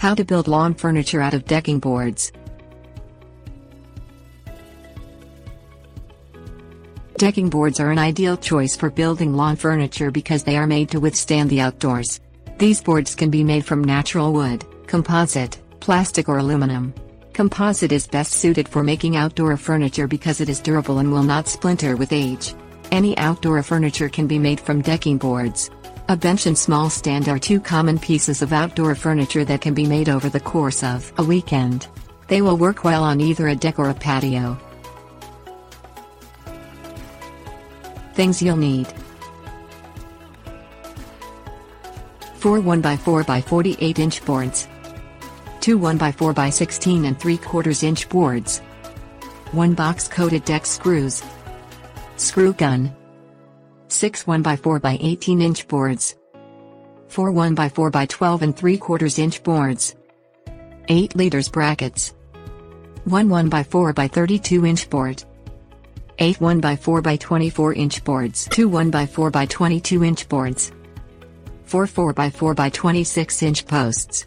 How to build lawn furniture out of decking boards. Decking boards are an ideal choice for building lawn furniture because they are made to withstand the outdoors. These boards can be made from natural wood, composite, plastic or aluminum. Composite is best suited for making outdoor furniture because it is durable and will not splinter with age. Any outdoor furniture can be made from decking boards. A bench and small stand are two common pieces of outdoor furniture that can be made over the course of a weekend. They will work well on either a deck or a patio. Things you'll need: 4 1x4x48 inch boards, 2 1x4x16 3/4 inch boards, 1 box coated deck screws, screw gun, 6 1x4x18 inch boards, 4 1x4x12 3/4 inch boards, 8 liters brackets, 1 1x4x32 inch board, 8 1x4x24 inch boards, 2 1x4x22 inch boards, 4 4x4x26 inch posts.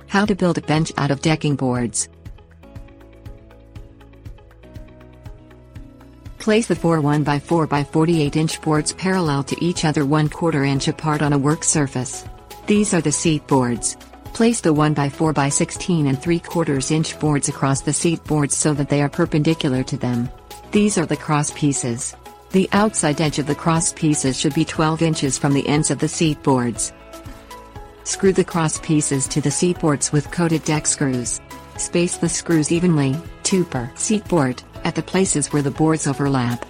How to build a bench out of decking boards. Place the 4 1x4x48 inch boards parallel to each other 1/4 inch apart on a work surface. These are the seat boards. Place the 1x4x16 3/4 inch boards across the seat boards so that they are perpendicular to them. These are the cross pieces. The outside edge of the cross pieces should be 12 inches from the ends of the seat boards. Screw the cross pieces to the seat boards with coated deck screws. Space the screws evenly, 2 per seat board, at the places where the boards overlap.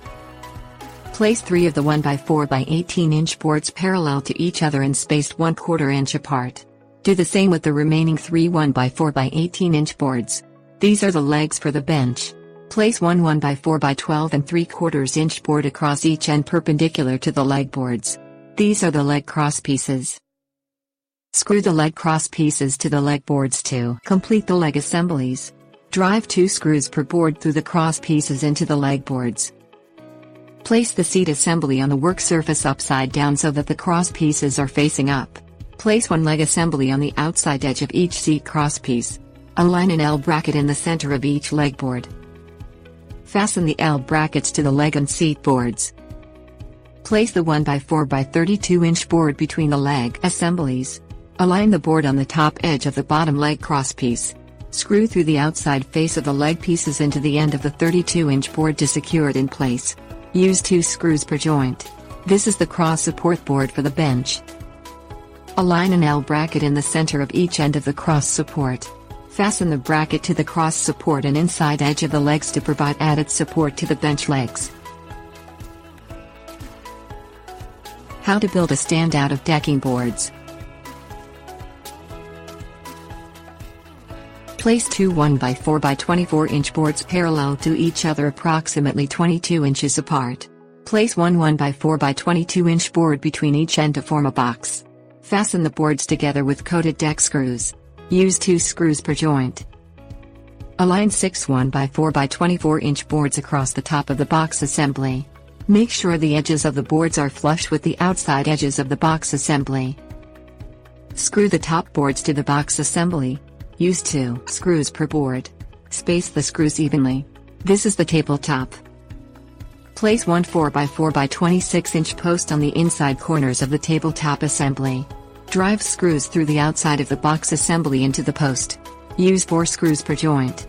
Place 3 of the 1x4x18 inch boards parallel to each other and spaced 1/4 inch apart. Do the same with the remaining 3 1x4x18 inch boards. These are the legs for the bench. Place 1 1x4x12 3/4 inch board across each end perpendicular to the leg boards. These are the leg cross pieces. Screw the leg cross pieces to the leg boards to complete the leg assemblies. Drive 2 screws per board through the cross pieces into the leg boards. Place the seat assembly on the work surface upside down so that the cross pieces are facing up. Place 1 leg assembly on the outside edge of each seat cross piece. Align an L bracket in the center of each leg board. Fasten the L brackets to the leg and seat boards. Place the 1x4x32 inch board between the leg assemblies. Align the board on the top edge of the bottom leg crosspiece. Screw through the outside face of the leg pieces into the end of the 32 inch board to secure it in place. Use 2 screws per joint. This is the cross support board for the bench. Align an L bracket in the center of each end of the cross support. Fasten the bracket to the cross support and inside edge of the legs to provide added support to the bench legs. How to build a stand out of decking boards. Place 2 1x4x24 inch boards parallel to each other approximately 22 inches apart. Place 1 1x4x22 inch board between each end to form a box. Fasten the boards together with coated deck screws. Use 2 screws per joint. Align 6 1x4x24 inch boards across the top of the box assembly. Make sure the edges of the boards are flush with the outside edges of the box assembly. Screw the top boards to the box assembly. Use 2 screws per board. Space the screws evenly. This is the tabletop. Place 1 4x4x26 inch post on the inside corners of the tabletop assembly. Drive screws through the outside of the box assembly into the post. Use 4 screws per joint.